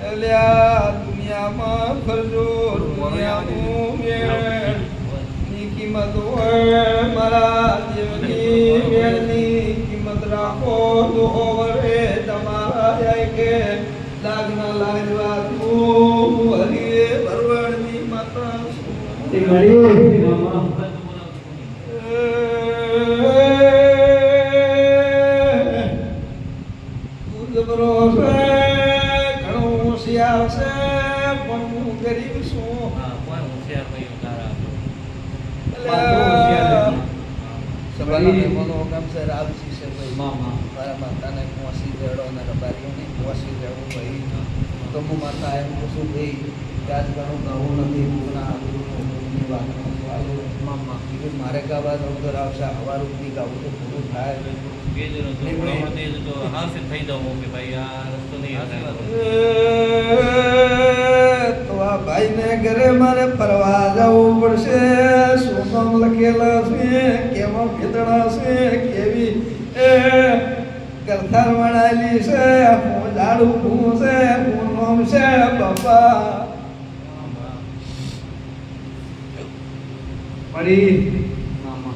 અલ્યા દુનિયામાં ફરજો દુનિયાનું મેળની કિંમત હોય મારા જીવની મેળની કિંમત રાખો તો વરે તમારા જાય કે લાગના લાજવા તું હરી ભરવડની માતા તે મળી મામા જબરો છે ઘણો હોશિયાર છે પણ હું ગરીબ છું. સભાના મહેમાનો ગામ છે રાવજી છે ભાઈ મારા માતાને પહોંચી દેડો અને રબારીઓને પહોંચી દેવું ભાઈ તો હું માતા એમ પૂછું ભાઈ વ્યાજ ઘણું ગાવું નથી પૂરના આબરૂની વાતનો સવાલ મારે ગાવા નવતર આવશે હવા રૂપની ગાવું તો પૂરું થાય. તો આ ભાઈને ઘરે મારે ફરવા જવું પડશે. શું નામ લખેલા છે કેવા ભેદડા છે કેવી કરથાર વણાયેલી છે હું ઝાડું હું છે હું નામ છે બાપા મળી મામા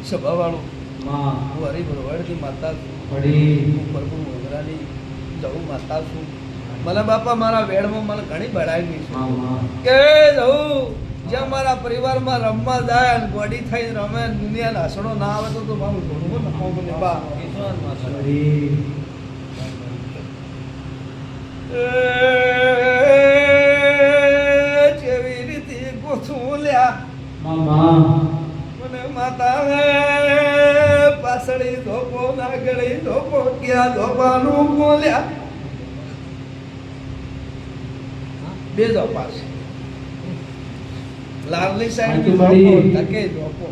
સભાવાળું માં હું હરિભરવાડની માતા છું. મળી હું પ્રભુ વગરાની જવું માતા છું. મને બાપા મારા વેડમાં મને ઘણી બળાવી છે મામા કે જવું જ્યાં મારા પરિવારમાં રમવા જાય અને ગોડી થઈ રમે દુનિયા હસડો ના આવે તો મારું ઘણું નફો બને બા. મળી જેવી રીતે ગોથું લ્યા મામા મને માતા પાછળી ધોપો ના ગળી ધોપો ક્યાં ધોપાનું બોલ્યા બે ધોપાસ લાલની સાઈડ ધોપો તકે ધોપો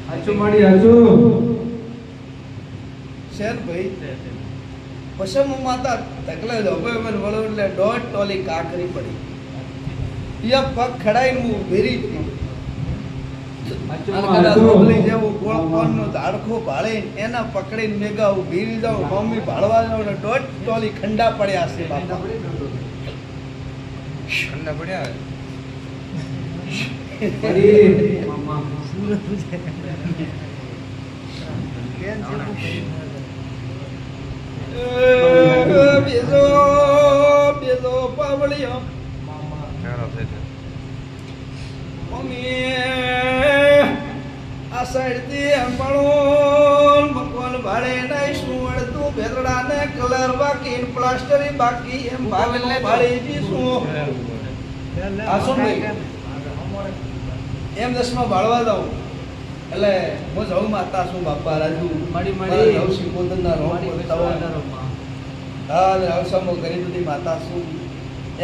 હાચું મળી હાચું શેર ભાઈ પછી હું માતા તકલે ધોપે મને વળો એટલે દોઢ ટોલી કાકરી પડી યા પગ ખડાઈને હું ભેરી ઝાડખો ભાળે એના પકડીને મેગા ભીરી જાઉં મમ્મી ભાળવા જાઉં ને દોઢ ટોલી ખંડા પડ્યા છે બાપા ખંડા પડ્યા મળી મામા બેજો બેજો પાવળિયો મમ્મી આ સાઈડથી અંબાળો મકવાન ભાડે નાઈશું અડધું ભેદડાને કલર બાકી પ્લાસ્ટરી બાકી એમ ભાગને ભાડે દીશું આ શું ભાઈ એમ દસમાં ભાળવા દઉં એટલે હું જવું માતા છું બાપા રાજુ મળી નવ સિકોતરના રોમ હા નવસામાં ઘણી બધી માતા છું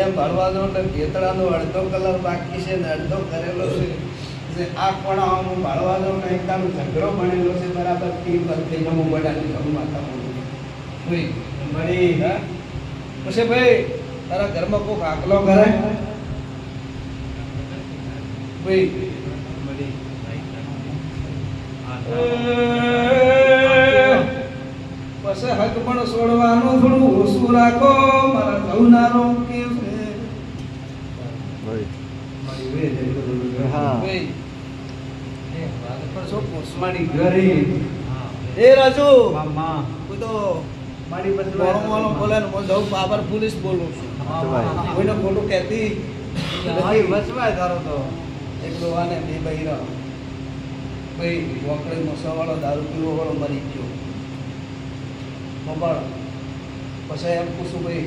એમ ભરવા દો એટલે ભેતળાનો અડધો કલર બાકી છે ને અડધો કરેલો છે આ પણ હું ભાળવા દઉં ને એકદમ ઝઘડો બનેલો છે બરાબર ટીમ થઈ હું બધાની જવું માતા ભાઈ મળી હા પછી ભાઈ તારા ઘરમાં કોઈક આકલો કરે ભાઈ પછી હક પણ છોડવાનું થોડું ઓછું રાખો મારા જવનારો કે એ રાજુ મામા હું તો મારી બોલવાનો બોલે ને હું જઉં પાવર પોલીસ બોલું છું કોઈને ખોટું કહેતી વસવાય તારો તો એક દોવાને બે બૈરા ભાઈ વોકડે મસાવાળો દારૂ પીવો વાળો મરી ગયો મોબાઈલ પછી એમ પૂછું ભાઈ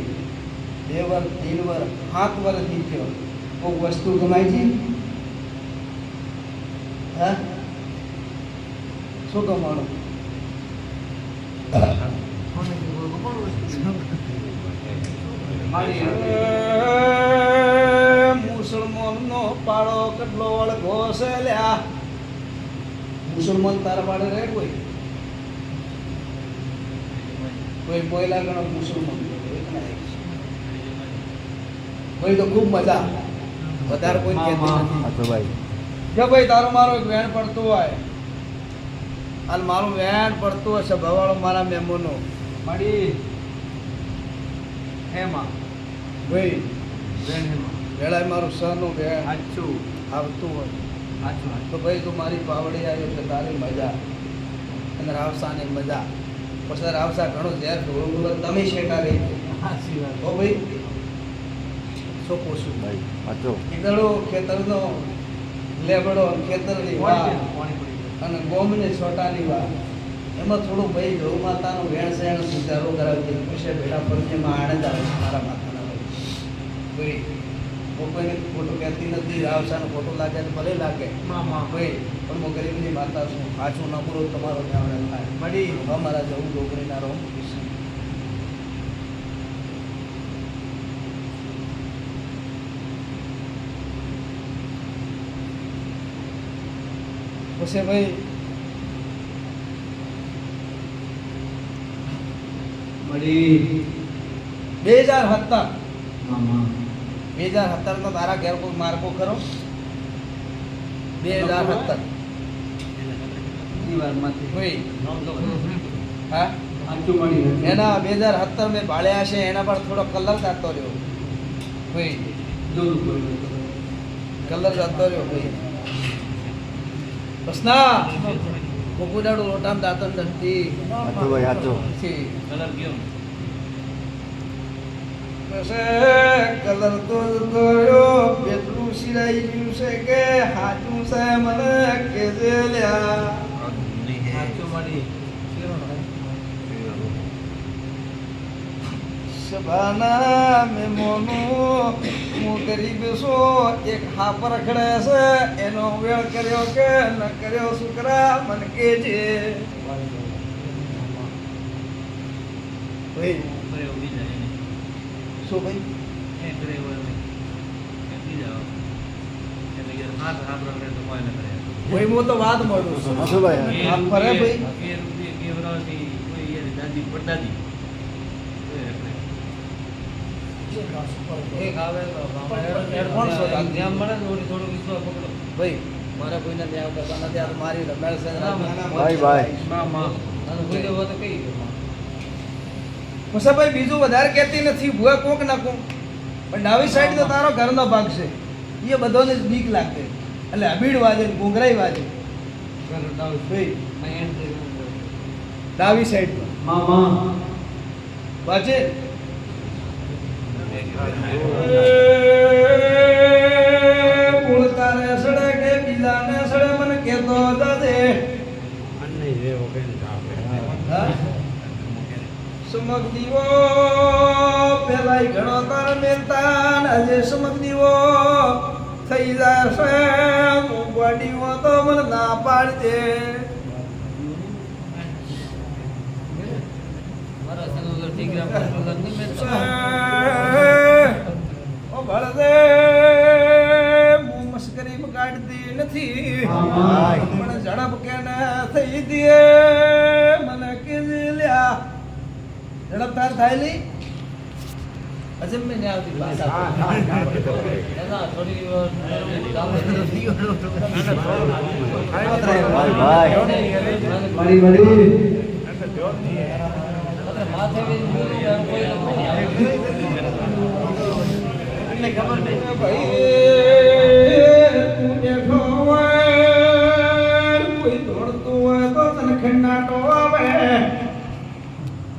2 વાર 3 વાર 7 વાર જીત્યો કોઈ વસ્તુ ગમાય છે હા શું ગમાડો મુસલમાનનો પાડો કેટલો વળગો છે લ્યા મુસલમાન તારા પાડે રહે કોઈ બોયલા ગણો મુસલમાન કોઈ તો ખૂબ મજા વધારે કોઈ કહેતી નથી ભાઈ જો ભાઈ તારો મારો એક વેણ પડતો હોય અને મારું વેણ પડતું હશે ભવાળો મારા મેમોનો માડી હેમાં ભાઈ બેન હેમાં વેળાએ મારું સહનું વેણ આછું આવતું હોય આછું તો ભાઈ તું મારી પાવડી આવ્યો છે તારી મજા અને રાવસાની મજા પછી રાવસા ઘણું ઝેર ઢોળું તમે શેકાવી સાચી વાત ઓ ભાઈ શું પૂછું ભાઈ પાછો ઈદળો ખેતરનો લેબડો ખેતરની વા પાણી પડી ગયું અને ગોમની છોટાની વા એમાં થોડું ભાઈ ગૌ માતાનું વેણ સેણ સુધારો કરાવી દે પૂછે બેટા પરજેમાં આનંદ આવે છે મારા માતાના ભાઈ કોઈને ખોટું કહેતી નથી રાવસાનો ખોટું લાગે તો ભલે લાગે મામા ભાઈ પણ હું ગરીબની માતા છું પાછું ન પૂરો તમારો જાવડે થાય મળી અમારા જવું ડોગરીના રોમ પછી ભાઈ મળી 2017 મામા 2017 માં તારા ઘેર કોઈ મારકો ખરો 2017 દીવાલમાંથી કોઈ હા આછું મળી એના 2017 મેં ભાળ્યા છે એના પર થોડો કલર જતો રહ્યો ભાઈ જોયું કલર જતો રહ્યો ભાઈ પ્રશ્ના કોકુડાડું લોટામ દાતન નથી પાછો ભાઈ પાછો કલર ગયો કલર તો ગયો પેટલું સિરાઈ ગયું છે કે હાચું છે મને કે જે લ્યા આછું મળી સભાના મેમોનું હું ગરીબ છું એક હાપર ખડે છે એનો વેળ કર્યો કે ન કર્યો શુક્રા મને કે છે ભાઈ શું ભાઈ ભાઈ હું તો વાત મળું છું પાછો ભાઈ આમ ફરે ભાઈ એક આવે તો હેડફોન શોધ. જેમ મળે ને થોડું વિશ્વાસ પકડો ભાઈ મારે કોઈને ન્યાય કરતા નથી આ તો મારી રમેલ છે ભાઈ, ભાઈ. મામા અને કોઈ દેવો તો કઈ મુસાભાઈ બીજું વધારે કહેતી નથી ભૂએ કોક ના કોક પણ ડાબી સાઈડ તો તારો ઘરનો ભાગ છે એ બધાને જ બીક લાગે એટલે અબીડ વાજે ને ઘૂંઘરાઈ વાજે ભાઈ ડાબી સાઈડ મામા વાજે બોલતા ને સડે કે બીજાને સડે મને કહેતો દાદે હા સુમક દીવો પેલાય ઘણો તાર મેલતા ને આજે સુમક દીવો થઈ જશે વાડીઓ તો મને ના પાડજે મારા સનોદર ઠીકરા પર નહીં મેં ઓ ભળદે હું મસ્કરી કાઢતી નથી ભાઈ. પણ ઝડપ કે ના થઈ દે મને કીધી લ્યા ઝડપ તાર થાય લી અજમ મેં નહીં આવતી ભાષા એના થોડી ભાઈ મળી માથે કોઈ ખબર નહીં ભાઈ તું બેઠો હોય કોઈ દોડતું હોય તો તને ખંડાટો આવે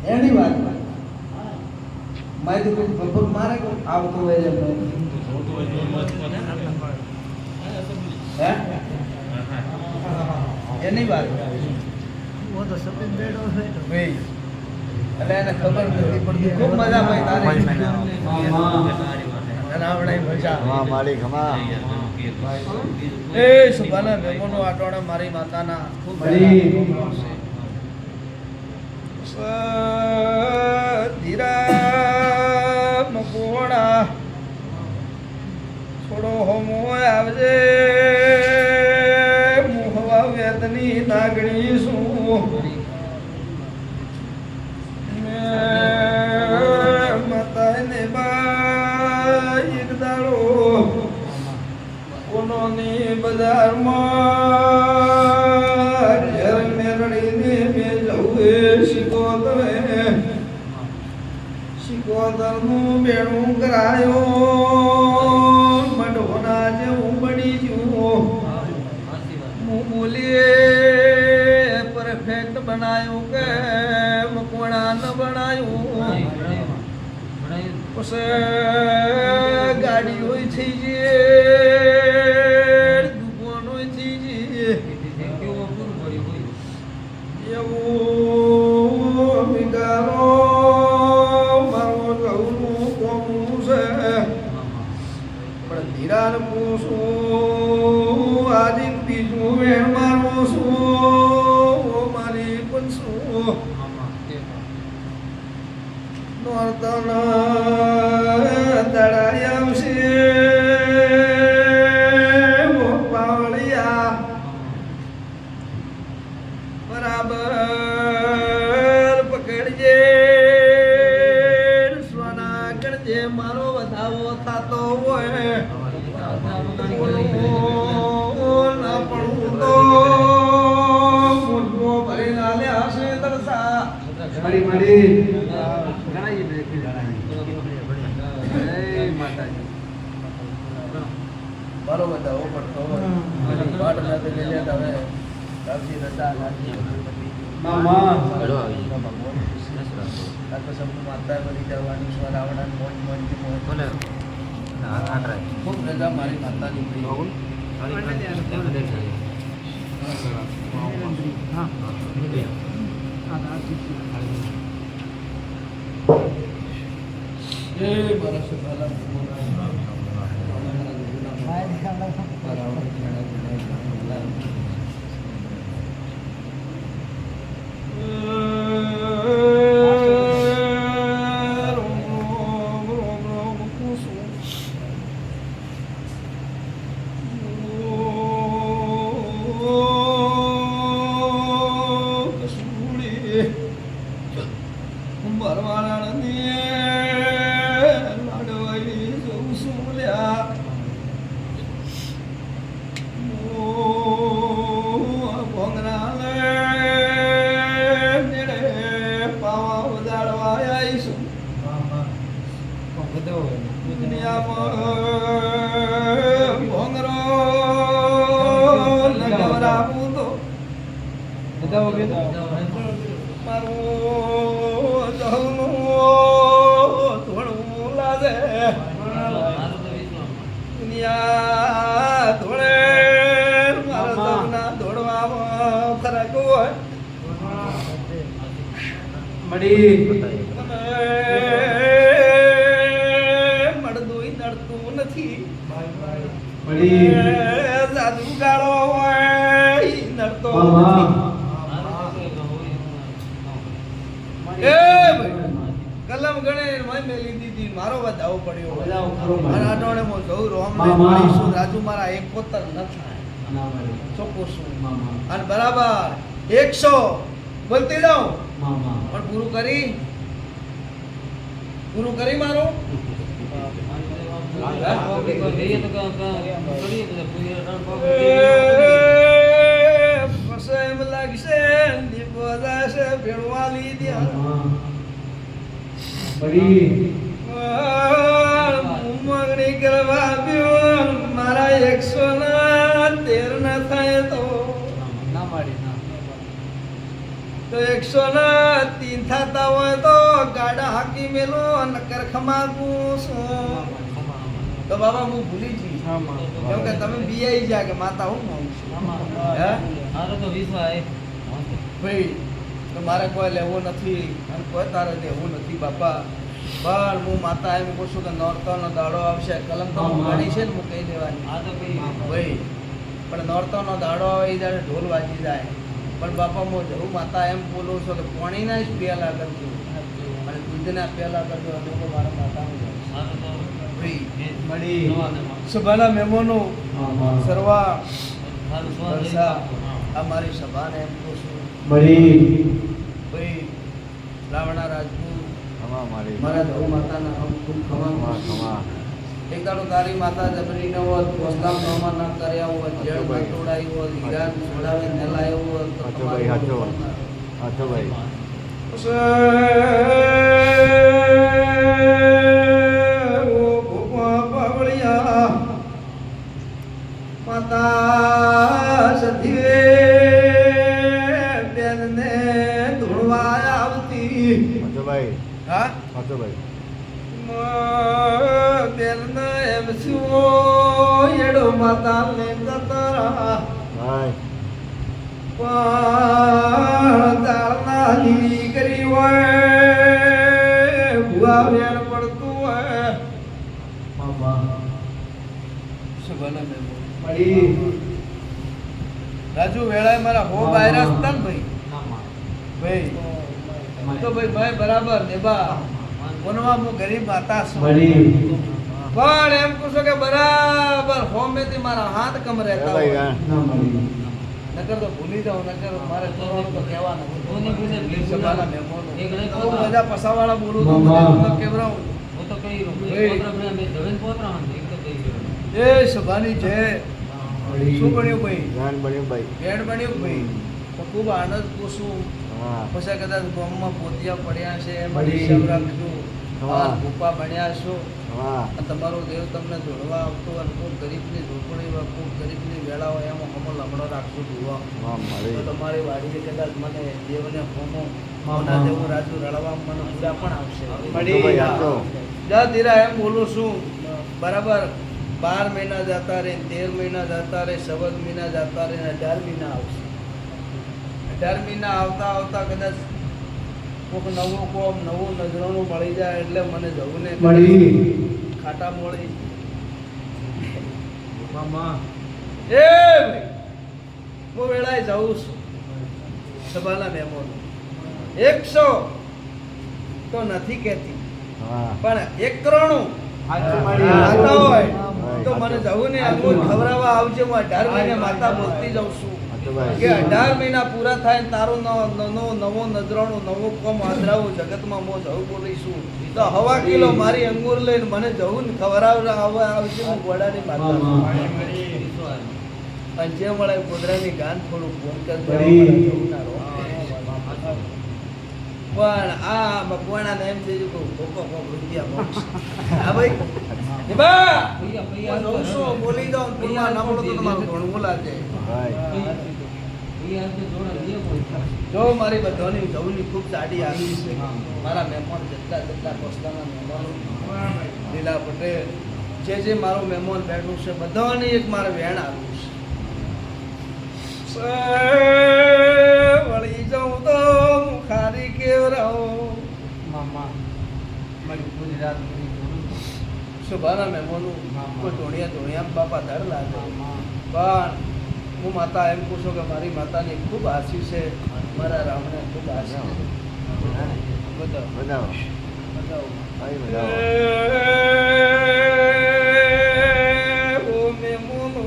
એની વાત મારી કોઈ ભગભગ મારે કોઈ આવતું હોય એમ હે એની વાત ભાઈ એટલે એને ખબર નથી પડતી ખૂબ મજા ભાઈ તારે અને આવડે મજા ખમા મારી ખમા એ સુભાના મેમોનો આટોણે મારી માતાના ખૂબ મળી. ધીરા મકોડા થોડો હોમો આવજે મુહવા વેદની નાગણી શું માતાને બા એક દાડો કોનોની બજારમાં ઝેર મેર રડીને મેં જવું એ શિકોતરે શિકોતરનું બેણું કરાયો મઢોના જેવું બની ગયું હું બોલીએ પરફેક્ટ બનાયું કે મકવાણા ન બનાયું પછી ગાડી હોય થઈ જઈએ દુકાન હોય થઈ જઈએ એવું વિગારો મારો ઘઉંનું કોમું છે પણ ધીરાન પૂછું આજે બીજું વેણ મારું છું મારી પણ શું નોર્તન દડાઈ આવશે પાવળિયા બરાબર પકડજે સોના ગણજે મારો વધાવો થતો હોય ના પડવું તો મોટો ભરી લાલે હશે તરસા મળી મળી ગણાઈ બે મારો વધાવો પડતો હોય પાટ નથી લઈ લેતા હવે રાવજી રજા લાગી મામા માતા બધી કરવાની સ્વર આવડા મોજ મોજથી મોજ ખૂબ રજા મારી માતાની પ્રિય જય મારા સુભાલા મળી મળદું નડતું નથી મળી જાદુ ગાળો હોય નડતો મામા એ ભાઈ કલમ ગણે મેં મેલી દીધી મારો વધાવો પડ્યો વધાવો ખરો મારો. અને આટોણે મો જઉં રોમ ને મામા. મળીશું રાજુ મારા એક પોતર ન થાય ના મળી ચોખ્ખું છું મામા અને બરાબર 100 બોલતી જાઉં મામા પણ પૂરું કરી મારું પછી એમ લાગશે દીપો જશે ભેળવા લીધી મળી માંગણી કરવા આવ્યો મારા 113 ના થાય તો ના મળી તો 103 થતા હોય તો ગાડા હાકી મેલો નકર ખમાકું છું તો બાબા હું ભૂલી જઈ કેમ કે તમે બીઆઈ જા કે માતા હું માંગુ છું હે ભાઈ તો મારે કોઈ લેવું નથી અને કોઈ તારે લેવું નથી બાપા પણ હું માતા એમ કહું છું કે નોરતાનો દાડો આવશે કલમ તો હું ગણી છે ને હું કહી દેવાની ભાઈ પણ નોરતાનો દાડો આવે એ જ્યારે ઢોલ વાગી જાય પણ બાપા હું જરૂર માતા એમ બોલું છું કે પાણીના જ પેલા કરજો અને દૂધના પેલા કરજો અને તો મારા માતાનું ભાઈ મળી સભાના મહેમાનો મામા સર્વા વર્ષા આ મારી સભાને એમ કહું છું મળી ભાઈ રાવણા રાજપૂત ખમા મારી મારા ધર્મ માતાના ખૂબ ખમા ખમા ખમા એક દાડો તારી માતા જબરીને હોત પોસ્તા નોમાં ના કર્યા હોત જેડ બટોડાઈ હોત હીરા છોડાવી નેલાયો હોત તો હાચો ભાઈ, હાચો. હાચો ભાઈ. માતા સતીએ બેનને ધૂળવા આવતી હાચો ભાઈ. હા હાચો ભાઈ. બેનને એમ શું એડો માતા ને જતરા ભાઈ. પણ તારના લીલી કરી હોય ભૂવા વેણ પડતું હોય સુભાના મેમો મળી રાજુ વેળાએ મારા હો બાયરા હતા ને ભાઈ ના માં ભાઈ તો ભાઈ બરાબર દેબા કોનવા હું ગરીબ માતા છું મળી પણ એમ કહું છું કે બરાબર હોમેથી મારા હાથ કમ રહેતા ભાઈ હોય ગાણ. ના મળી નકર તો ભૂલી જાઉં નકર મારે તો કહેવાનું કોની પૂછે? સભાના મહેમાનો. એક નહીં બહુ કહો. બધા પસાવાળા બોલું તો મામા. મને કેવરાવું. હું તો કહી રહ્યો ભાઈ. પોતરા મેં ધવેન પોતરા મને એક તો કહી રહ્યો એ સભાની જય મળી શું બન્યું ભાઈ ગાણ બન્યું ભાઈ. બેડ બન્યું ભાઈ તો ખૂબ આનંદ પૂછું હા. પછી કદાચ ગામમાં પોતિયા પડ્યા છે એમાં મળી. હિસાબ રાખજો હા. ભૂપા બન્યા છો હા. અને તમારો દેવ તમને જોડવા આવતો અને કોઈ ગરીબની ઝૂંપડી કોઈ ગરીબની વેળા હોય એમાં હમો લમડો રાખજો જોવા હા, મળી. તો તમારી વાડીએ કદાચ મને દેવને હોમો હા, મોના હા. દેવું રાજુ રળવા મને પૂરા પણ આવશે હાચો ભાઈ, હાચો. જા ધીરા એમ બોલું છું બરાબર 12 મહિના જતા રહે 13 મહિના જતા રહે 14 મહિના જતા રહે 18 મહિના આવશે 18 મહિના આવતા આવતા કદાચ કોક નવું કોમ નવું નજરાણું મળી જાય એટલે મને જવું ને મળી ખાટા મોળી મામા એ ભાઈ હું વેળાએ જાઉં છું સભાના મહેમાનો 100 તો નથી કહેતી હા. પણ 91 હાચું હા. મળી માતા હોય હા. તો મને જવું ને અંગૂર ખવડાવવા આવજે હું 18 મહિને માતા બોલતી જાઉં છું હાચો ભાઈ. કે 18 મહિના પૂરા થાય ને તારું નવો નજરાણું નવું કોમ આદરાવું જગતમાં હું જવું બોલીશું તો હવા કિલો મારી અંગૂર લઈને મને જવું ને ખવડાવવા આવજે હું ગોડાની માતા મામા. અને જે મળે ગોદરાની ગાન થોડું ફોન કરજો બળી. મને જવું ના રહો. પણ આ મકવાણા એમ થઈ ગયું કે કોકો રૂપિયા મળશે હા ભાઈ એ બા પૈયા હું જઉં છું, બોલી જાઉં ને પૂરમાં ના બોલું તો તમારું ઘણું લાગે ભાઈ. પૈયા તો જોડા દે કોઈ જો મારી બધાની જવની ખૂબ સાડી આવી છે મારા મહેમાન જેટલા કોસલાના મહેમાનો લીલા પટેલ જે મારું મહેમાન બેઠું છે બધાને એક મારે વેણ આવ્યું છે વળી જાઉં તો હું ખારી કેવરાઉં મામા મારી પૂરી રાત પૂરી જોડું શુભાના મહેમાનો કોઈ ધોણિયા બાપા ધડ લાગે પણ હું માતા એમ કહું છું કે મારી માતાની ખૂબ આશી છે મારા રામને ખૂબ આશી છે બતાવો બતાવો. બતાવો ભાઈ બતાવો. ઓ મેમોનો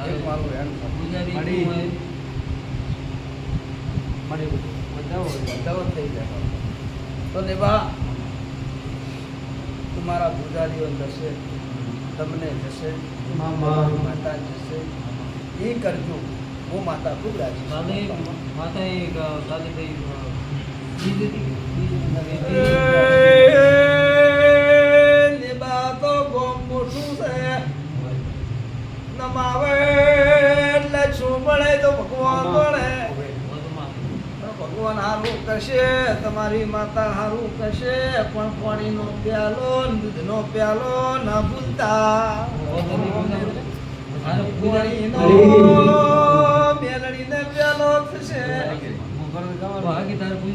એક મારું વેણ મળી બતાવો બતાવો થઈ જાય તો દેવા તમારા પૂજારીઓ જશે તમને જશે મામા. માતા જશે એ કરજો હું માતા ખૂબ રાજી લેબા તો ગોમ મોટું છે નમાવે એટલે શું મળે તો ભગવાન મળે ભગવાન હારું કરશે તમારી માતા હારું કરશે પણ પાણીનો પ્યાલો દૂધનો પ્યાલો ના ભૂલતા પાણીનો મેલડીને પ્યાલો થશે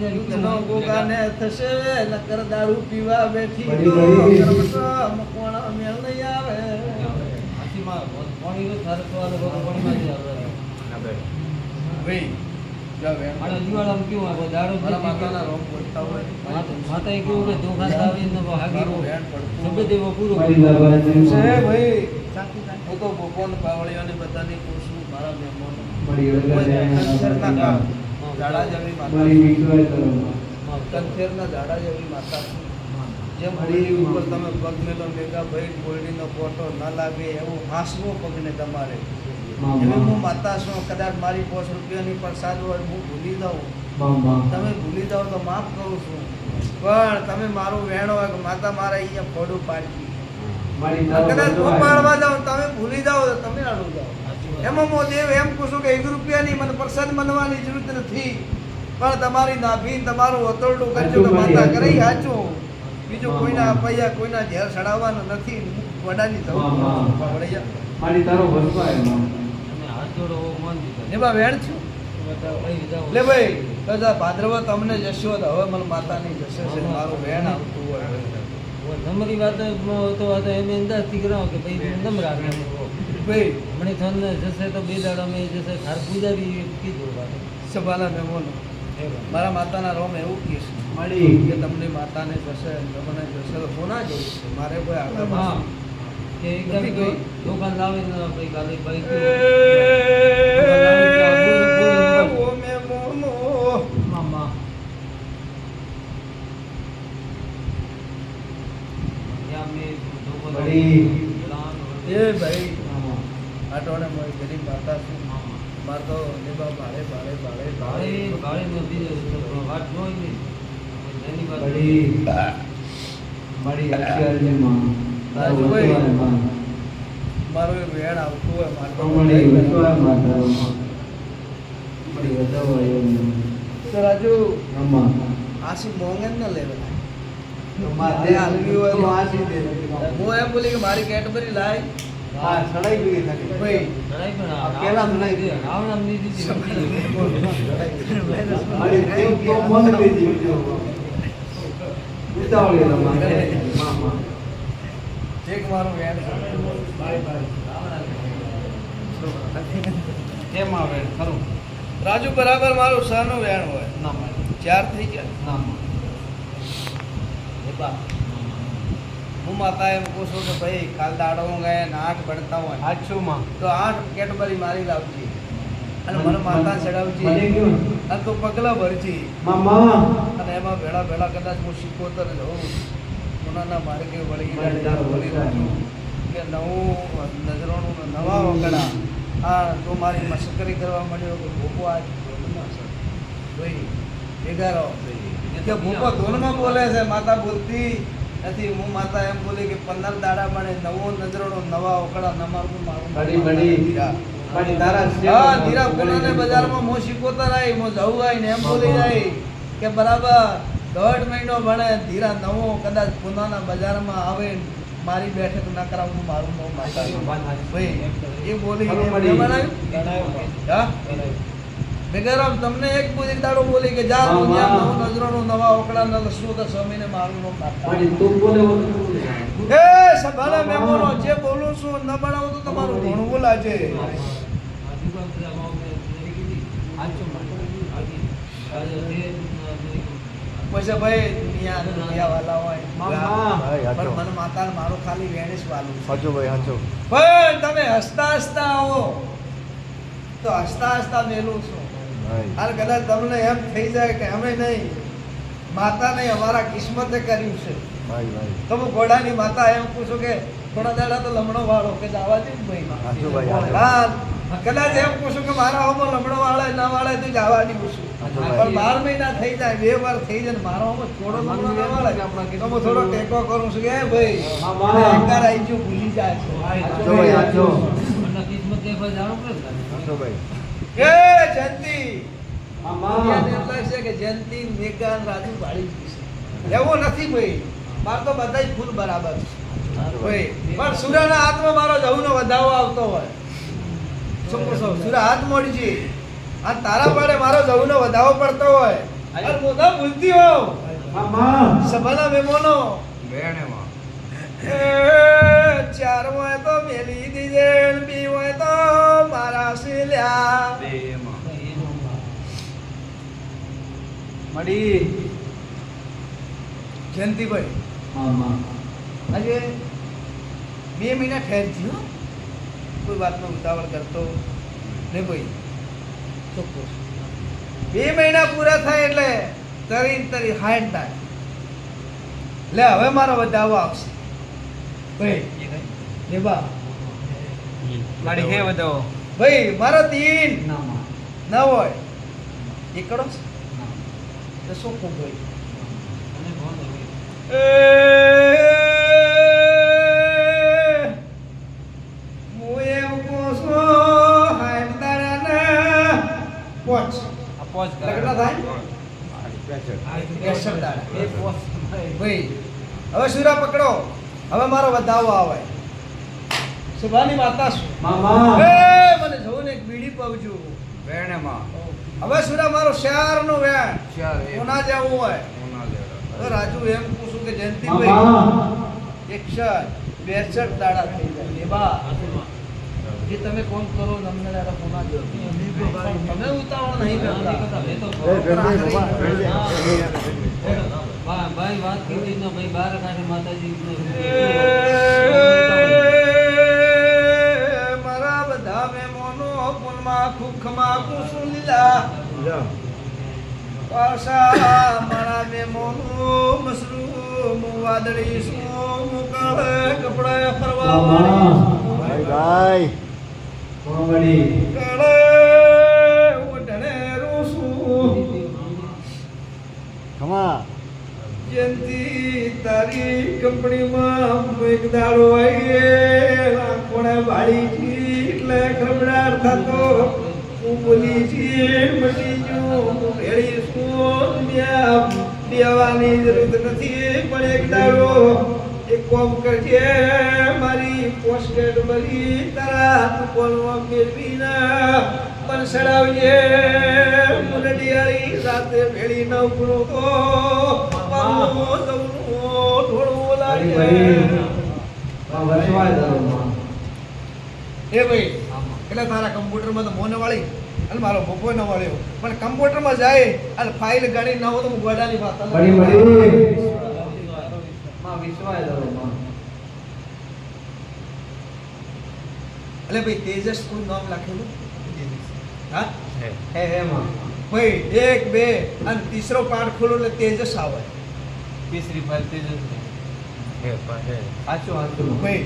દૂધનો ગોગાને થશે નકર દારૂ પીવા બેઠી તો બળી. મકવાણા મેળ નહીં આવે ભાઈ જા વેણ. મારા માતાના રોગ બોલતા હોય માતા કેવું કે ધોખા આવે ને હાગી મારું વેણ પડતું શબ્દ એવો પૂરો મારી લાગવાની છે ભાઈ હું તો ભગવાન પાવળીઓને બધાને પૂછું મારા મહેમાનો મળી કંઠેરના કામ, હા. ઝાડા જેવી માતા મળી વિશ્વાસ કરો હા. કંઠેરના ઝાડા જેવી માતા છું. જેમ મળી હોળી ઉપર તમે પગ મેલો મેઘા ભાઈ કોયડીનો કોટો ન લાગે એવું હાંસવો પગને તમારે એવી હું માતા છું. કદાચ મારી 5 રૂપિયાની પ્રસાદ હોય હું ભૂલી જાઉં, તમે ભૂલી જાઓ તો માફ કરું છું, પણ તમે મારું વેણ હોય કે માતા મારે અહીંયા ફોડું પાડવી, મારી કદાચ હું પાડવા જાઉં તમે ભૂલી જાઓ તો તમે અડું જાઓ. એમાં હું દેવ એમ કહું છું કે 1 રૂપિયાની મને પ્રસાદ બનવાની જરૂર નથી, પણ તમારી નાભી તમારું ઓતરડું કરજો તો માતા કરે સાચું. બીજું કોઈના પૈયા કોઈના ઝેર ચડાવવાનું નથી. વડાની જવું મારી તારો ભરપાય તમે હાથ જોડો મન દીધા એમાં વેણ છું. ભાઈ જાઓ. લે ભાઈ કદા ભાદરવા તમને જશો તો હવે મને માતાની જશે છે મારું વેણ આવતું હોય. નંબરી વાત તો એમ અંદાજથી કરાવો કે ભાઈ નંબર રાખે ભાઈ હમણાં થઈને જશે તો 2 દાડા મેં જશે ખાર પૂજારી કીધું વાત સભાના મહેમાનો મારા માતાના રોમ એવું કહીશ મળી કે તમને માતાને જશે તમને જશે તો કોના જવું છે મારે કોઈ આગળ હા પાછળ. કે એકદમ નથી કોઈ. દુકાન લાવીને ભાઈ કાલે ભાઈ ઓ મે મોમો મામા ત્યાં મેં દુકાન મળી એ ભાઈ આટોને મારી ગરીબ માતા છું. મારે તો લેબા ભાડે ભાડે ભાડે ભાડે વાત જોઈ નહીં એની વાત મળી મળી અત્યારે માં તારો ભરપાય માં મારું એ વેણ આવતું હોય મારે તો મળી વિશ્વાસ માં તારો મળી વધાવાય એવું તો રાજુ અમ્મા આસી મોંઘે ન લેવાય. માથે હાલવી હોય તો આસી દે હું એમ બોલી કે મારી કેટબરી લાય હા સડાઈ ગઈ નથી ભાઈ લડાઈ પણ પેલા લડાઈ ગઈ. રાવણની દીધી મારી દેવ તો મન લીધી જો ઉતાવળી રમાડે મામા એક મારું વેણ છે. કેમ આવે ખરું રાજુ બરાબર મારું સહનું વેણ હોય ના મારી 4 થઈ ગયા. ના હું માતા એમ કહું છું કે ભાઈ કાલ દાડો હું ગયા ને 8 ભણતા હોય આછું માં તો 8 કેટબરી મારી લાવજી અને મને માતા મને ચડાવજી ગયું અને તું પગલા ભરજી મામા અને એમાં ભેળા ભેળા કદાચ હું શીખોતર જઉં કોનાના માર્ગે વળી મારી તારો વળી ભરપાય. કે નવું નજરોનું ને નવા વગડા આ તું મારી મશ્કરી કરવા માંડ્યો કે ભૂપો આજ ધૂનમાં છે ભાઈ ભેગા રહો કે ભૂપો ધૂનમાં બોલે છે માતા બોલતી નથી. હું માતા એમ બોલી કે 15 દાડા બને નવો નજરોનો નવા ઓકડા નમારું મારું બડી બડી ધીરા. મારી તારા હા ધીરા કોનાને બજારમાં મો શીખોતર આવી મો જવું આવી ને એમ બોલી જાય કે બરાબર 1.5 મહિનો ભણે ધીરા નવો કદાચ પુનાના બજારમાં આવે મારી બેઠક ના કરાવું મારું નામ માતા ભાઈ એ બોલી ખરું એમ પડી. બનાવ્યું? હા બેગરામ તમને એક દાડો બોલી કે જા હા, દુનિયા હા. નવો નજરોનો નવા ઓકડા ન લસવું તો સ્વામીને મારું નામ માતા મારી તું બોલે એ સભાના મહેમાનો જે બોલું છું ન બનાવો તો તમારું ભણવું લાગે. પછી ભાઈ દુનિયા વાલા હોય મામા. પણ મને માતા મારું ખાલી વેણેશ વાલું છે. સાચું ભાઈ સાચું પણ તમે હસતા હસતા આવો તો હસતા હસતા મેલું છું. ભાઈ હાલ કદાચ તમને એમ થઈ જાય કે અમે નહીં માતા નહીં અમારા કિસ્મતે કર્યું છે ભાઈ ભાઈ તો હું ઘોડાની માતા એમ પૂછું કે થોડા દાડા તો લમણો વાળો કે જવા દે ને ભાઈ સાચું ભાઈ સાચું હા કદાચ એમ પૂછું કે મારા હોમાં લમણો વાળે ના વાળે તો જવા દઉં છું સાચું પણ ભાઈ 12 મહિના થઈ જાય 2 વાર થઈ જાય ને મારો હોમાં થોડો લમણો ના વાળે તો હું થોડો ટેકો કરું છું કે એ ભાઈ મામા. મને એકવાર આવી ગયું ભૂલી જાય છે સાચું ભાઈ સાચું કિસ્મત દેખવા જાણું પડે ને. સાચું ભાઈ એ જયંતી મામા દુનિયાને એમ લાગે છે કે જયંતી મેઘા અને રાજુ ભાળી જ છે એવું નથી ભાઈ મારે તો બધા ફૂલ બરાબર છે ભાઈ પણ સુરાના હાથમાં મારો જવનો વધાવો આવતો હોય શું પૂછો સુરા હાથ મોડી છે આ તારા પાડે મારો જવનો વધાવો પડતો હોય અરે મોઢા ભૂલતી હો મામા સભાના મહેમાનો એ ચાર હોય તો મેલી દીજે બી હોય તો મારા શીલ્યા મળી જયંતિભાઈ મામા આજે 2 મહિના ઠેરજી હો કોઈ વાતનો ઉતાવળ કરતો ને ભાઈ ચોક્કસ 2 મહિના પૂરા થાય એટલે તરી 60 થાય. લે હવે મારો વધાવો આવશે ભાઈ દેવા મારી હે વધાવો ભાઈ મારો 3 ના માં ન હોય એકડો છે તો શું કહું ભાઈ અને કોણ હોય હું એમ કહું છું હાયદારાના પોચ આ પોચ કેટલા થાય? 61 દાડા. એ પોસ ભાઈ હવે સુરા પકડો. હવે મારો વધાવો આવે. સુભાની માતા શું મામા એ મને જોઉં ને એક બીડી પાવજો વેણેમાં હવે સુરા મારો શહેરનો વેણ ચાર કોના જવું હોય ઓના લેડા તો રાજુ એમ પૂછું કે જયંતિભાઈ મામા 162 દાડા થઈ જાય લેવા જે તમે કોણ કરો ને અમને દાડા કોના દો તમે ઉતાવળ નહીં કરતા ભાઈ વાત કરી ને ભાઈ બાર કાઢે માતાજી મારા બધા મહેમાનો પુલમાં ખુખમાં કુસુમ લીલા પાસા મારા મહેમાનો મશરૂમ વાદળી સોમ કાળે કપડા ફરવા ભાઈ ભાઈ કોમડી કાળે ઓઢણે રૂસું ખમા જયંતી તારી કંપનીમાં એક દાડો આવીએ કોણે વાળી છી એટલે ખરબડાટ થતો હું બોલી છી મટી ગયું હું ભેળી છું દેવાની જરૂર નથી પણ એક દાડો એક કોમ કરજે મારી પોસ્ટેડ ભરી તારા તું કોલમાં મેળવીને પણ સડાવજે મને દિયાળી સાથે ભેળી ન ઉપડો તો પામો દઉનો ઢોળવો લાગે વસવાય દરો માં એ ભાઈ એટલે તારા કમ્પ્યુટરમાં તો મોને વાળી અને મારો બપો ન વાળ્યો પણ કમ્પ્યુટરમાં જાય અને ફાઇલ ગણી ન હોય તો હું ગોડાની વાત બડી બડી માં વિસવાય દરો માં એટલે ભાઈ તેજસ નું નામ લખેલું હા હે માં ભાઈ 1 2 અને ત્રીજો પાઠ ખોલો એટલે તેજસ આવે તીસરી ફાઇલ તેજસ હે પાસે આચો આચો ભાઈ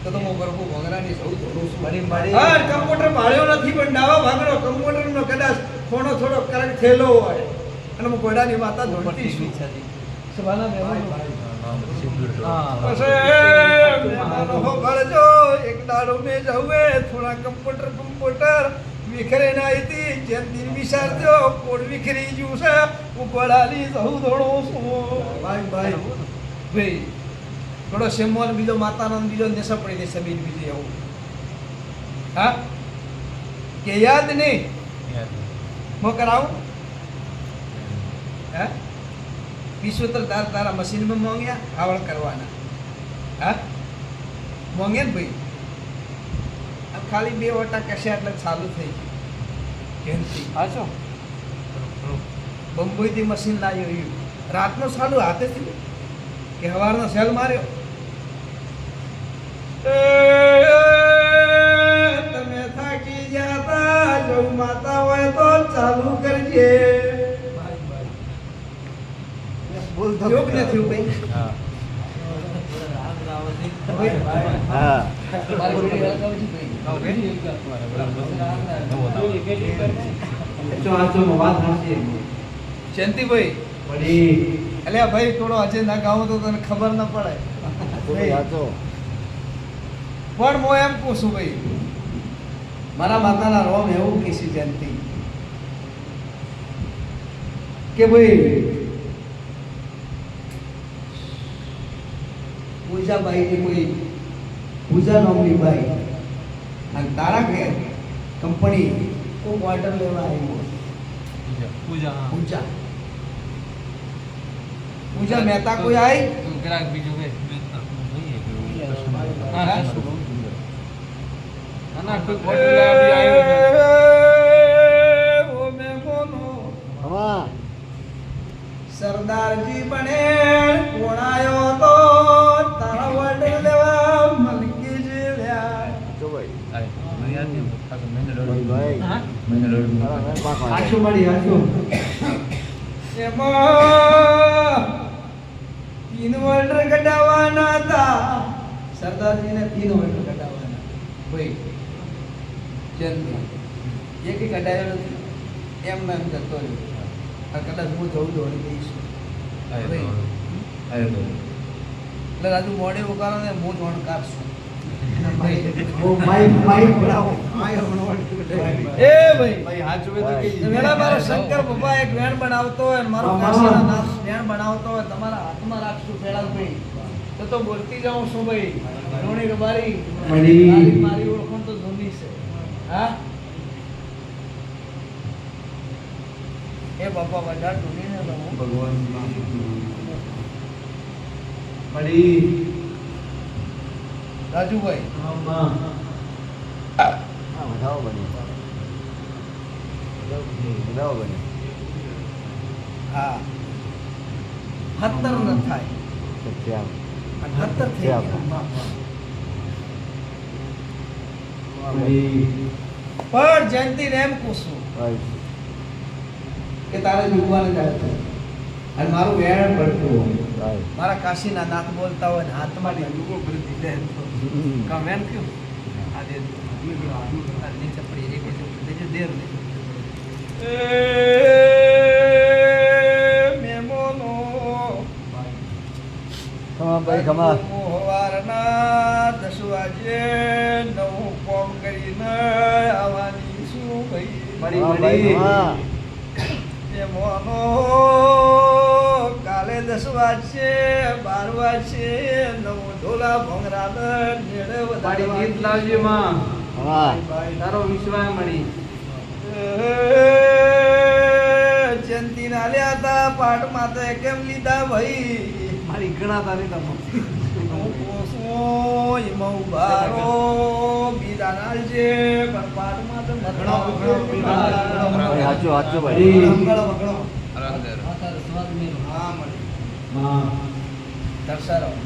તો હું બરોબર ભોગરાની સૌ થોડું છું બડી બડી હા કમ્પ્યુટર ભાળ્યો નથી પણ ડાવા ભાગનો કમ્પ્યુટરનો કદાચ થોડો કરંટ થયેલો હોય અને હું ગોડાની માતા ધોળતી છું સવાના મહેમાનો પછી મહેમાનો હો ભરજો એક દાડો મે જવે થોડા કમ્પ્યુટર વિખરે ના હતી જેમ દિન વિચારજો કોડ વિખરી ગયું છે હું ગોડાની સૌ ધોળો છું ભાઈ થોડો શેમોન બીજો માતાનો બીજો નેસા પડી દે સબીર બીજો એવું હા કે યાદ નહીં મો કરાવું હા 75 તારા મશીનમાં મોંગ્યા આવળ કરવાના હા મોંગ્યા ને ભાઈ આ ખાલી 2 વટા કશે એટલે ચાલુ થઈ ગયું કેમથી આચો બંબઈથી મશીન લાવ્યો એવું રાતનો ચાલુ હાથેથી કે સવારનો સેલ માર્યો તમે થાકી જાતા જવું માતા હોય તો ચાલુ કરજે યોગ નથી ભાઈ હા હા મારી વિડિયો લગાવજો ભાઈ આચો આચો માં વાત સાચી જયંતિભાઈ બડી એટલે ભાઈ થોડો આજે ના ગાવો તો તને ખબર ન પડે સાચો પણ હું એમ કહું છું ભાઈ મારા માતાના રોમ એવું કીધી જયંતિ કે ભાઈ પૂજાબાઈ ની કોઈ પૂજા નામની બાઈ અને તારા ઘેર કંપની કોઈ ઓર્ડર લેવા આવી પૂજા હા પૂજા પૂજા મહેતા કોઈ આવી ગ્રાહક બીજું કે હા. ના કોઈ ઓર્ડર લાવી આવ્યો છે ઓ મહેમાનો ખમા સરદારજી બને કોણાયો તો તારા ઓર્ડર લેવા મલકી જેવ્યા જો ભાઈ મને યાદ નહીં ભાઈ મને રોડ અરે, મેં પાક વાળો. આછું મળી આછું એમાં 3 વર્લ્ડ કઢાવવાના હતા સરદારજીને 3 વર્લ્ડ કઢાવવાના ભાઈ જલ્દી એક કઢાયો નથી એમ નામ જતો રહ્યો આ કદાચ હું જવું દોડી દઈશ ભાઈ આયો એટલે રાજુ મોડે ઉકાળો ને હું જોણ કાઢશું ઓ માઈક બનાવો એ ભાઈ વેલા મારો શંકર બાપા એક વેણ બનાવતો હોય અને મારો કાશીના નાથ વેણ બનાવતો હોય તમારા હાથમાં રાખશું પેલાભાઈ તો બોલતી જાઉં છું ભાઈ રોણી રબારી મળી. મારી ઓળખાણ તો જૂની છે હા એ બાપા વધારે જૂની ને તો હું ભગવાન મળી રાજુભાઈ આમાં હા, વધાવો બની. વધાવો બની. હા 17 ન થાય સત્યાવ. અને 17 થઈ ગયા મળી પણ જયંતિ ને એમ પૂછું બસ. કે તારે યુવાને જાય છે અને મારું વેણ પડતું હોય બસ. મારા કાશીના નાથ બોલતા હોય ને હાથમાં લુગો ભરી દીધે કા વેણ કયો આજે નીચે પડી એક દેજો દેર મેમોનો ખમા ભાઈ ખમા. સવારના 10 વાગે નવું કોમ કરીને આવવાની છું ભાઈ ખમા ભાઈ ખમા. મેમોનો કાલે 10 વાગશે 12 વાગશે નવું ઢોલા ભોંગરા નેડે મારી ગીત લાવજે માં ખમા. તારો વિશ્વાસ મળી જયંતિ ના લ્યા હતા પાઠ માતે કેમ લીધા ભાઈ મારી ઘણા તારી તમો ભાઈ હાચું હાચું ભાઈ. માં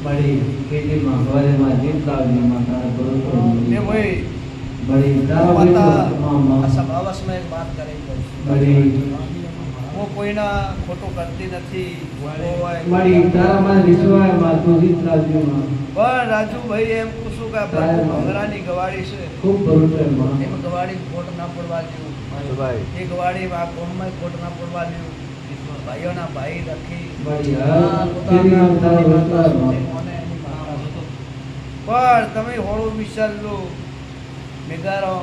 મળી કેજી માં ઘરે માં જીત લાવજી માં તારા ભરોસો મળી તારો વિશ્વાસ માં મળી હું કોઈના ખોટું કરતી નથી મળી તારા માં વિશ્વાસ માં તું જીત લાવજી માં પણ રાજુભાઈ એમ પૂછું કે આપણે ભંગરાની ગવાડી છે ખૂબ ભરોસો માં એમાં ગવાડી ખોટ ના પડવા દેવું હાચું ભાઈ. એ ગવાડી આ કોમમાં ખોટ ના પડવા દેવું ભાઈઓના ભાઈ રાખી મળી હા કેજી માં તારો વિશ્વાસ માં પણ તમે હોળું વિચારજો મેગારો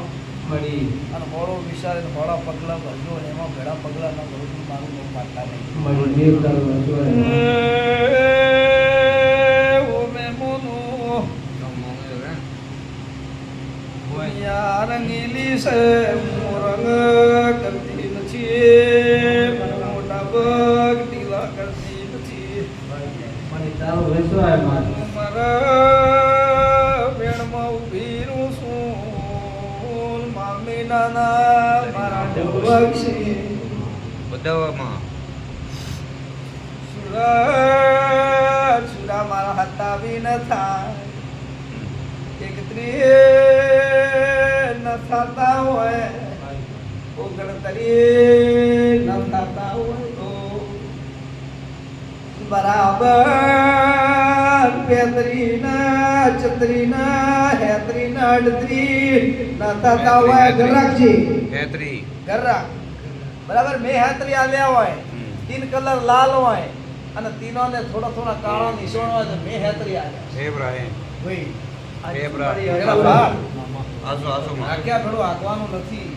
મળી અને હોળો વિચારીને હોળા પગલા ભરજો અને એમાં ભેળા પગલા ના ભરું છું મારું બહુ પાટલા નહીં મળી જીત તારો વિશ્વાસ ઓ મેમોનો દુનિયા રંગીલી છે હું રંગ કરતી નથી મને મોટા પગ ઢીલા કરતી નથી મળી તારો વિશ્વાસ માં મારા વેણમાં ઊભી રહું છું મામી નાના મારા ડબક્ષી બધામાં સુરા મારા હતા બી ન થાય એક ન થતા હોય ઓગણતરી ન થતા હોય તો બરાબર પેતરીના ચતરીના હેતરીના અડતરી ન થતા હોય ગરાકજી હેત્રી ગરાક બરાબર મેં હેતરી આલ્યા હોય 3 કલર લાલ હોય અને તીનોને થોડા કાળા નિશાન હોય તો મેં હેતરી આલ્યા એબ્રાહિમ ભાઈ આસો આસો માં આખ્યા થોડું આગવાનું નથી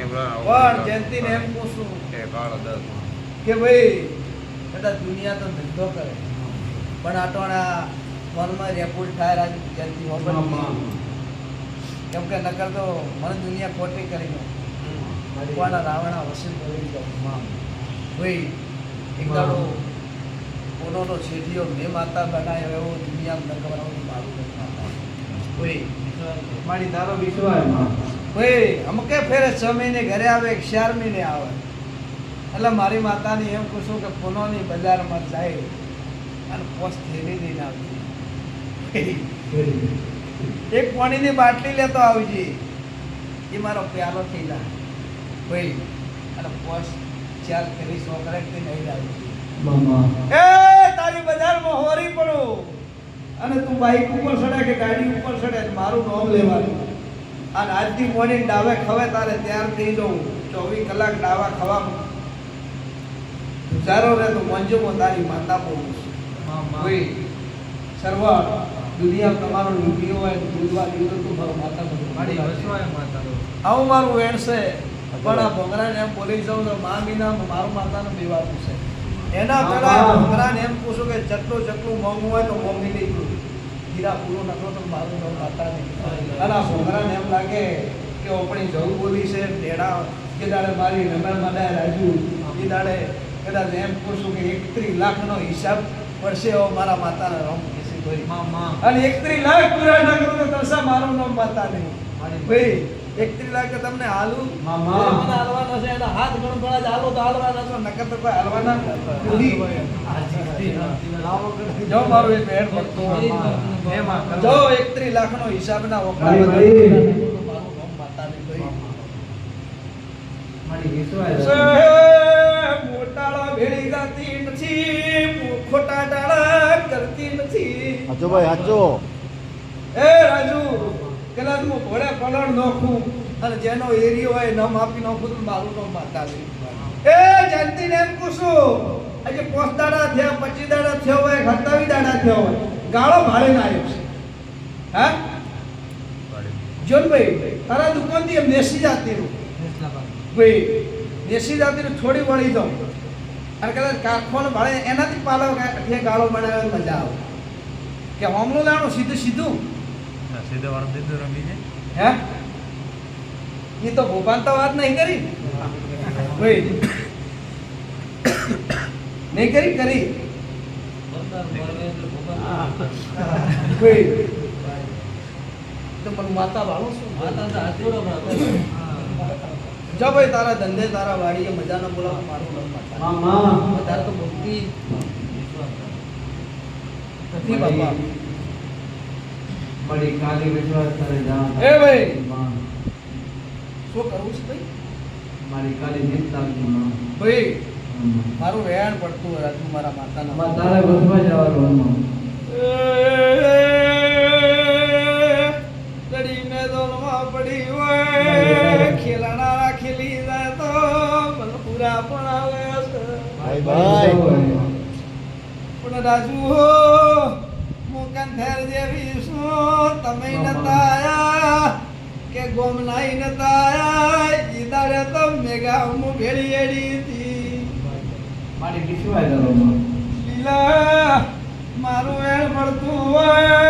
એબ્રાહિમ પણ જયંતિને એમ પૂછું એ કાળો દસ કે ભાઈ બધા દુનિયા તો ધંધો કરે પણ આટોણા ફોનમાં રેકોર્ડ થાય રાજ જયંતિ ખબર કેમ કે નકર તો મને દુનિયા ખોટી કરી કોના રાવણા વસીલ કરી જાઉં ભાઈ એક દાડો કોનોનો છેડીઓ મેં માતા બનાવ્યો એવો દુનિયામાં ન ખબર આવું મારું નથી માતા ભાઈ મારી તારો વિશ્વાસ માં ભાઈ અમુકે ફેરે 6 મહિને ઘરે આવે 4 મહિને આવે એટલે મારી માતાની એમ પૂછું કે પુનોની બજારમાં જાય અને પોસ્ટ થેલી લઈને આવજી એક પાણીની બાટલી લેતો આવજી એ મારો પ્યાલો થઈ જાય ભાઈ અને પોસ ચાર કરી છોકરા કે નહીં લાવી મામા એ તારી બજારમાં હોરી પડો અને તું બાઈક ઉપર ચડે કે ગાડી ઉપર ચડે મારું નામ લેવાનું અને આજથી મોર્નિંગ ડાવે ખવે તારે તૈયાર થઈ જવું 24 કલાક ડાવા ખવામાં ગુજારો રહે તો મંજુમાં તારી માતા બોલું કોઈ સર્વા દુનિયા તમારો લૂંટ્યો હોય દૂધવા દીધો તું મારો માતા બોલું મારી વસવાય માતા આવું મારું વેણ છે પણ આ ભોગરાને એમ બોલી જાઉં તો મા મીના મારું માતાનું વિવાદું છે એના પેલા ભોગરાને એમ પૂછું કે ચટલું મોંઘું હોય તો મોંઘી નહીં હીરા પૂરો નખો તો મારું નામ માતા નહીં અને આ ભોગરાને એમ લાગે કે આપણી જવું બોલી છે ટેડા કે દાડે મારી રમેલ મને રાજુ એ દાડે કદાચ એમ પૂછું કે 31 લાખનો હિસાબ પડશે એવો મારા માતાને રમ કેસી ભાઈ મામા અને 31 લાખ પૂરા ન કરું તો તરસા મારું નામ માતા નહીં ભાઈ 31 લાખ તો તમને હાલું મામા. મને હાલવાનો છે એના હાથ ગણપડા જ હાલો તો હાલવાના છો નકર તો કોઈ હાલવાના નથી. જો મારું એક ભેટ ભરતો જો 31 લાખનો હિસાબના વકરા ભાઈ, બધા ભાઈ. મારું નામ માતા નહીં ભાઈ મારી વિશ્વાસ સે મોટાળા ભેળી જાતી નથી ખોટા ડાળા કરતી નથી હાચો ભાઈ હાચો એ રાજુ પેલા હું ઘોડે પલળ નોખું અને જેનો એરિયો હોય ન માપી નોખું તો મારું નામ માતા નહીં એ જયંતીને એમ પૂછું આજે 5 દાડા થયા 25 દાડા થયો હોય 27 દાડા થયો હોય ગાળો ભાડે ના આવ્યો છે હા જોનભાઈ તારા દુકાનથી એમ નેસી જાતીનું ભાઈ નેસી જાતીનું થોડી વળી જાઉં અને કદાચ કાખોને ભાડે એનાથી પાલો કે ગાળો બનાવે મજા આવે કે હોમલું લાણું સીધું સીધું સીધો વાળો દીધો રમી છે હે એ તો ભોપાલ તો વાત નહીં કરી ભાઈ નહીં કરી કરી ભાઈ તો પણ માતા વાળો શું માતા તો હાથોડો માં જો ભાઈ તારા ધંધે તારા વાડીએ મજાનો બોલાવો મારું નામ માતા મામા વધારે તો ભક્તિ નથી બાપા મારી કાલી વિશ્વાસ કરે જા એ ભાઈ. માં શું કરવું છે ભાઈ મારી કાલી નિંદા કી માં ભાઈ મામા. મારું વેણ પડતું હોય રાજુ મારા માતાના માં તારે બસમાં જવાનું માં લડી મેદાનમાં પડી હોય ખેલાડા ખેલી જાય તો પૂરા પણ આવે છે ભાઈ ભાઈ પણ રાજુ મુકન થેર જેવી શું તમે નતા આયા કે ગોમ નાઈ નતા આયા ઈદારે તો મેગા હું ભેળી એડી હતી મારી વિશ્વાસ કરો માં લીલા મારું વેણ મળતું હોય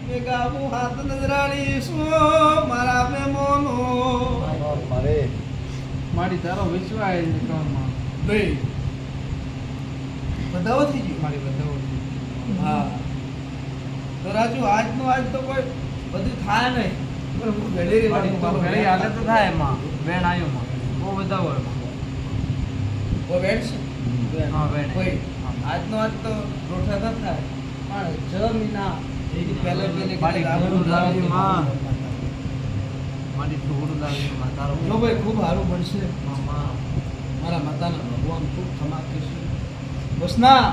મેગા હું હાથ નજરાડી શું મારા મેમોનો મારે મારી તારો વિશ્વાસ કામમાં ભાઈ બધાઓ થઈ ગયું મારી બતાવો હા તો રાજુ આજનું આજ તો કોઈ બધું થાય નહીં પણ હું ગળેરી મારી વાળું ઘરે હાલે તો થાય એમાં વેણ આવ્યો માં બહુ બધા હોય કોઈ વેણ છે હા વેણ કોઈ આજનો આજ તો રોઠા ન થાય પણ જમીના પહેલે પેલે મારી ઘરનું લાવ્યું માં. મારી છોકરું લાવ્યું માં તારો જો ભાઈ ખૂબ સારું બનશે મામા મારા માતાના ભગવાન ખૂબ ખમા કરશે બસ ના